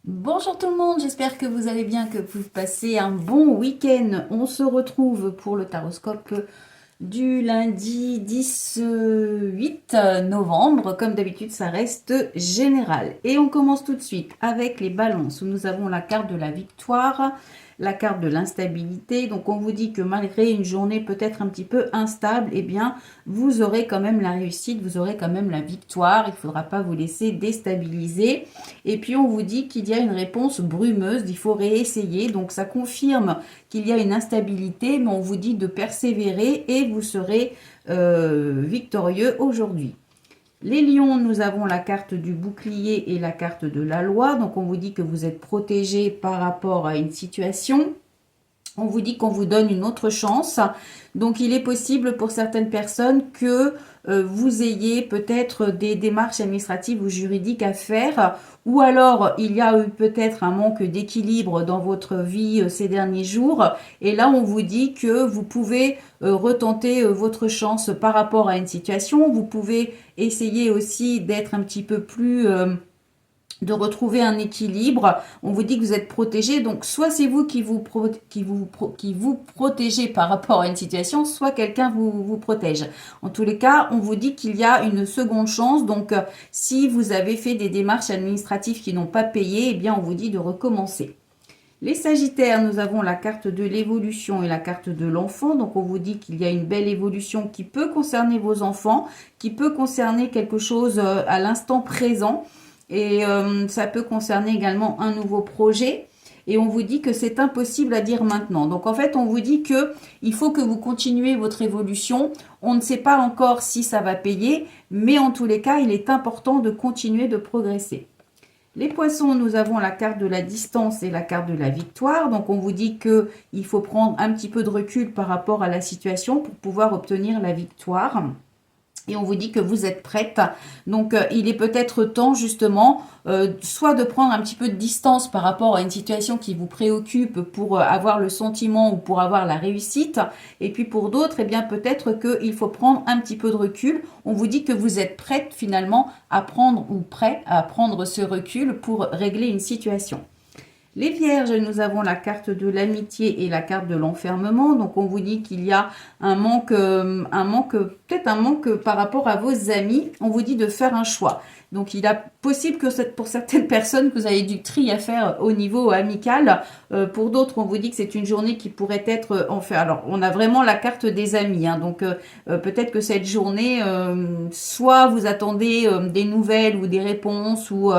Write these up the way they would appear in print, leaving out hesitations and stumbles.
Bonjour tout le monde, j'espère que vous allez bien, que vous passez un bon week-end. On se retrouve pour le taroscope du lundi 18 novembre. Comme d'habitude, ça reste général. Et on commence tout de suite avec les balances, où nous avons la carte de la victoire, la carte de l'instabilité. Donc on vous dit que malgré une journée peut-être un petit peu instable, eh bien vous aurez quand même la réussite, vous aurez quand même la victoire. Il ne faudra pas vous laisser déstabiliser. Et puis on vous dit qu'il y a une réponse brumeuse, il faut réessayer. Donc ça confirme qu'il y a une instabilité, mais on vous dit de persévérer et vous serez victorieux aujourd'hui. Les lions, nous avons la carte du bouclier et la carte de la loi. Donc on vous dit que vous êtes protégé par rapport à une situation. On vous dit qu'on vous donne une autre chance. Donc il est possible pour certaines personnes que vous ayez peut-être des démarches administratives ou juridiques à faire, ou alors il y a eu peut-être un manque d'équilibre dans votre vie ces derniers jours, et là on vous dit que vous pouvez retenter votre chance par rapport à une situation. Vous pouvez essayer aussi d'être un petit peu plus de retrouver un équilibre. On vous dit que vous êtes protégé, donc soit c'est vous qui vous protégez par rapport à une situation, soit quelqu'un vous protège. En tous les cas, on vous dit qu'il y a une seconde chance. Donc si vous avez fait des démarches administratives qui n'ont pas payé, eh bien on vous dit de recommencer. Les Sagittaires, nous avons la carte de l'évolution et la carte de l'enfant. Donc on vous dit qu'il y a une belle évolution qui peut concerner vos enfants, qui peut concerner quelque chose à l'instant présent. Et ça peut concerner également un nouveau projet. Et on vous dit que c'est impossible à dire maintenant. Donc en fait, on vous dit que il faut que vous continuez votre évolution. On ne sait pas encore si ça va payer, mais en tous les cas, il est important de continuer de progresser. Les poissons, nous avons la carte de la distance et la carte de la victoire. Donc on vous dit qu'il faut prendre un petit peu de recul par rapport à la situation pour pouvoir obtenir la victoire. Et on vous dit que vous êtes prête. Donc il est peut-être temps justement soit de prendre un petit peu de distance par rapport à une situation qui vous préoccupe pour avoir le sentiment ou pour avoir la réussite. Et puis pour d'autres, eh bien peut-être qu'il faut prendre un petit peu de recul. On vous dit que vous êtes prête finalement à prendre ou prêt à prendre ce recul pour régler une situation. Les Vierges, nous avons la carte de l'amitié et la carte de l'enfermement. Donc on vous dit qu'il y a peut-être un manque par rapport à vos amis. On vous dit de faire un choix. Donc il est possible que pour certaines personnes, que vous avez du tri à faire au niveau amical. Pour d'autres, on vous dit que c'est une journée qui pourrait être en fait. Alors on a vraiment la carte des amis. Donc peut-être que cette journée, soit vous attendez des nouvelles ou des réponses ou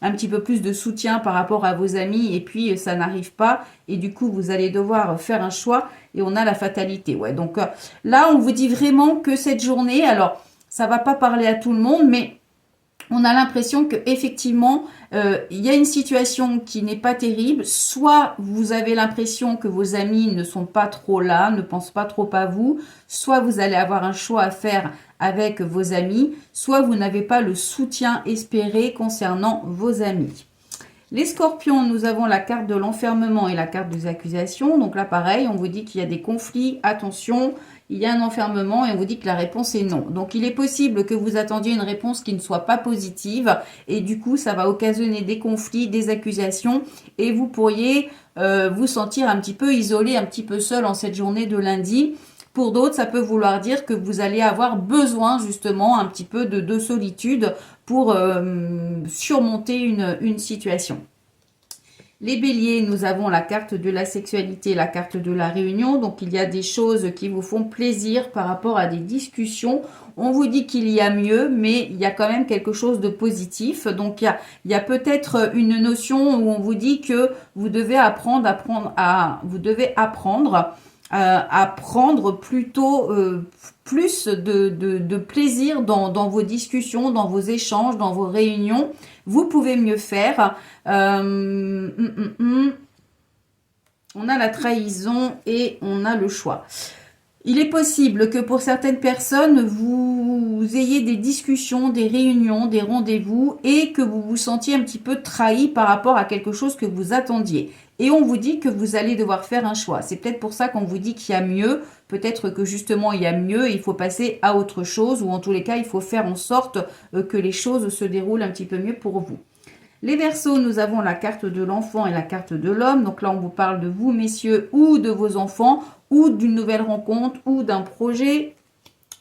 un petit peu plus de soutien par rapport à vos amis, et puis ça n'arrive pas, et du coup vous allez devoir faire un choix, et on a la fatalité. Ouais, donc là on vous dit vraiment que cette journée, alors ça va pas parler à tout le monde, mais on a l'impression que effectivement il y a une situation qui n'est pas terrible. Soit vous avez l'impression que vos amis ne sont pas trop là, ne pensent pas trop à vous, soit vous allez avoir un choix à faire avec vos amis, soit vous n'avez pas le soutien espéré concernant vos amis. Les scorpions, nous avons la carte de l'enfermement et la carte des accusations. Donc là, pareil, on vous dit qu'il y a des conflits. Attention, il y a un enfermement et on vous dit que la réponse est non. Donc il est possible que vous attendiez une réponse qui ne soit pas positive et du coup, ça va occasionner des conflits, des accusations et vous pourriez vous sentir un petit peu isolé, un petit peu seul en cette journée de lundi. Pour d'autres, ça peut vouloir dire que vous allez avoir besoin justement un petit peu de solitude pour surmonter une situation. Les béliers, nous avons la carte de la sexualité, la carte de la réunion. Donc, il y a des choses qui vous font plaisir par rapport à des discussions. On vous dit qu'il y a mieux, mais il y a quand même quelque chose de positif. Donc, il y a peut-être une notion où on vous dit que vous devez apprendre à prendre plutôt plus de plaisir dans vos discussions, dans vos échanges, dans vos réunions. Vous pouvez mieux faire. On a la trahison et on a le choix. Il est possible que pour certaines personnes, vous ayez des discussions, des réunions, des rendez-vous et que vous vous sentiez un petit peu trahi par rapport à quelque chose que vous attendiez. Et on vous dit que vous allez devoir faire un choix. C'est peut-être pour ça qu'on vous dit qu'il y a mieux. Peut-être que justement il y a mieux et il faut passer à autre chose. Ou en tous les cas, il faut faire en sorte que les choses se déroulent un petit peu mieux pour vous. Les Verseaux, nous avons la carte de l'enfant et la carte de l'homme. Donc là, on vous parle de vous, messieurs, ou de vos enfants, ou d'une nouvelle rencontre, ou d'un projet.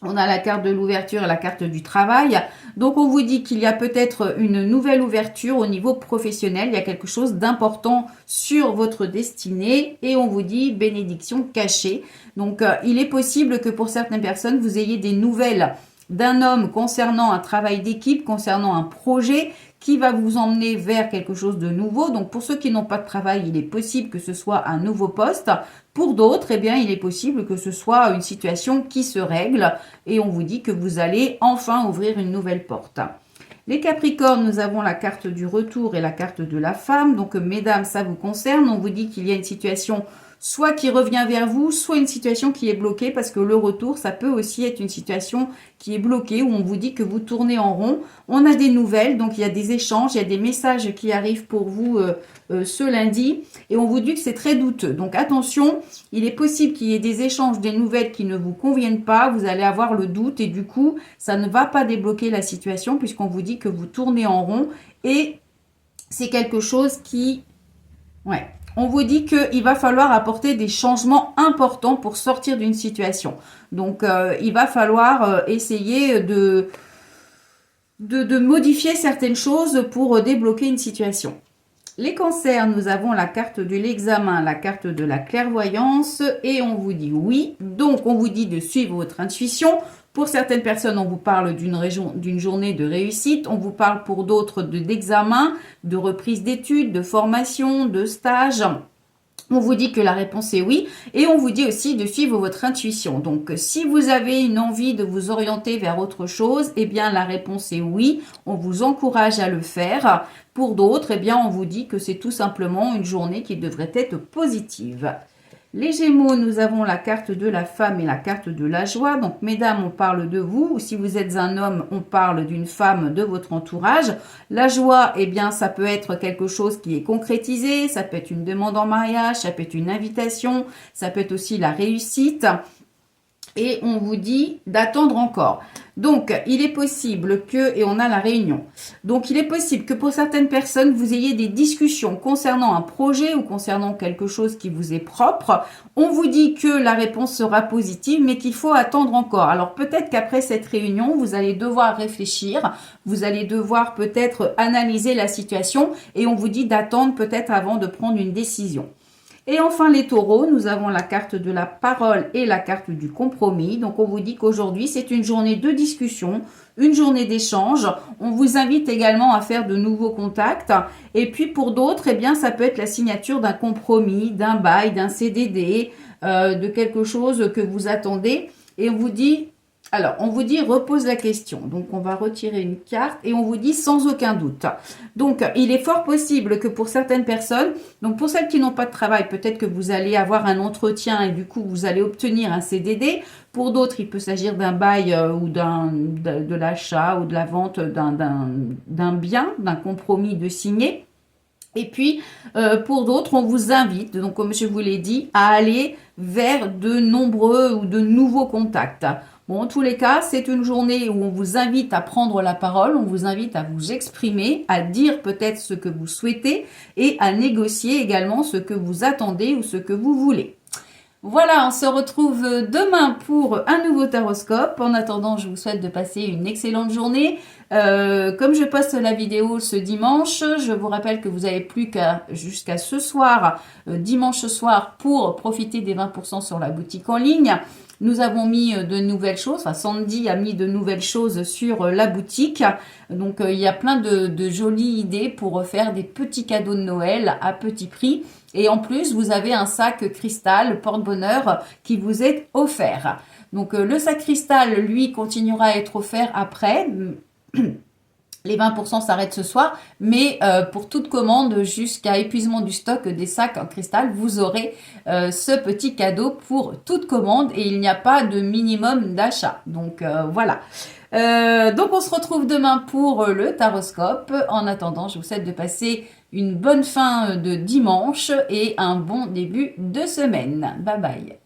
On a la carte de l'ouverture et la carte du travail. Donc, on vous dit qu'il y a peut-être une nouvelle ouverture au niveau professionnel. Il y a quelque chose d'important sur votre destinée. Et on vous dit bénédiction cachée. Donc, il est possible que pour certaines personnes, vous ayez des nouvelles d'un homme concernant un travail d'équipe, concernant un projet qui va vous emmener vers quelque chose de nouveau. Donc, pour ceux qui n'ont pas de travail, il est possible que ce soit un nouveau poste. Pour d'autres, eh bien, il est possible que ce soit une situation qui se règle et on vous dit que vous allez enfin ouvrir une nouvelle porte. Les Capricornes, nous avons la carte du retour et la carte de la femme. Donc, mesdames, ça vous concerne. On vous dit qu'il y a une situation soit qui revient vers vous, soit une situation qui est bloquée, parce que le retour, ça peut aussi être une situation qui est bloquée, où on vous dit que vous tournez en rond. On a des nouvelles, donc il y a des échanges, il y a des messages qui arrivent pour vous ce lundi, et on vous dit que c'est très douteux. Donc attention, il est possible qu'il y ait des échanges, des nouvelles qui ne vous conviennent pas, vous allez avoir le doute, et du coup, ça ne va pas débloquer la situation, puisqu'on vous dit que vous tournez en rond, et c'est quelque chose qui... Ouais. On vous dit qu'il va falloir apporter des changements importants pour sortir d'une situation. Donc, il va falloir essayer de modifier certaines choses pour débloquer une situation. Les cancers, nous avons la carte de l'examen, la carte de la clairvoyance et on vous dit oui. Donc, on vous dit de suivre votre intuition. Pour certaines personnes, on vous parle d'une journée de réussite. On vous parle pour d'autres d'examen, de reprise d'études, de formation, de stage. On vous dit que la réponse est oui et on vous dit aussi de suivre votre intuition. Donc, si vous avez une envie de vous orienter vers autre chose, eh bien, la réponse est oui. On vous encourage à le faire. Pour d'autres, eh bien, on vous dit que c'est tout simplement une journée qui devrait être positive. Les Gémeaux, nous avons la carte de la femme et la carte de la joie. Donc, mesdames, on parle de vous. Ou si vous êtes un homme, on parle d'une femme de votre entourage. La joie, eh bien, ça peut être quelque chose qui est concrétisé. Ça peut être une demande en mariage. Ça peut être une invitation. Ça peut être aussi la réussite. Et on vous dit d'attendre encore. Donc, il est possible que, et on a la réunion, donc il est possible que pour certaines personnes, vous ayez des discussions concernant un projet ou concernant quelque chose qui vous est propre. On vous dit que la réponse sera positive, mais qu'il faut attendre encore. Alors, peut-être qu'après cette réunion, vous allez devoir réfléchir, vous allez devoir peut-être analyser la situation et on vous dit d'attendre peut-être avant de prendre une décision. Et enfin, les taureaux, nous avons la carte de la parole et la carte du compromis. Donc, on vous dit qu'aujourd'hui, c'est une journée de discussion, une journée d'échange. On vous invite également à faire de nouveaux contacts. Et puis, pour d'autres, eh bien, ça peut être la signature d'un compromis, d'un bail, d'un CDD, de quelque chose que vous attendez. Et on vous dit... Alors, on vous dit repose la question. Donc, on va retirer une carte et on vous dit sans aucun doute. Donc, il est fort possible que pour certaines personnes, donc pour celles qui n'ont pas de travail, peut-être que vous allez avoir un entretien et du coup, vous allez obtenir un CDD. Pour d'autres, il peut s'agir d'un bail ou de l'achat ou de la vente d'un bien, d'un compromis de signer. Et puis, pour d'autres, on vous invite, donc comme je vous l'ai dit, à aller vers de nombreux ou de nouveaux contacts. Bon, en tous les cas, c'est une journée où on vous invite à prendre la parole, on vous invite à vous exprimer, à dire peut-être ce que vous souhaitez et à négocier également ce que vous attendez ou ce que vous voulez. Voilà, on se retrouve demain pour un nouveau taroscope. En attendant, je vous souhaite de passer une excellente journée. Comme je poste la vidéo ce dimanche, je vous rappelle que vous n'avez plus qu'à jusqu'à ce soir, dimanche soir, pour profiter des 20% sur la boutique en ligne. Nous avons mis de nouvelles choses, enfin Sandy a mis de nouvelles choses sur la boutique. Donc il y a plein de jolies idées pour faire des petits cadeaux de Noël à petit prix. Et en plus, vous avez un sac cristal porte-bonheur qui vous est offert. Donc le sac cristal, lui, continuera à être offert après. Les 20% s'arrêtent ce soir, mais pour toute commande jusqu'à épuisement du stock des sacs en cristal, vous aurez ce petit cadeau pour toute commande et il n'y a pas de minimum d'achat. Donc voilà. Donc on se retrouve demain pour le taroscope. En attendant, je vous souhaite de passer une bonne fin de dimanche et un bon début de semaine. Bye bye.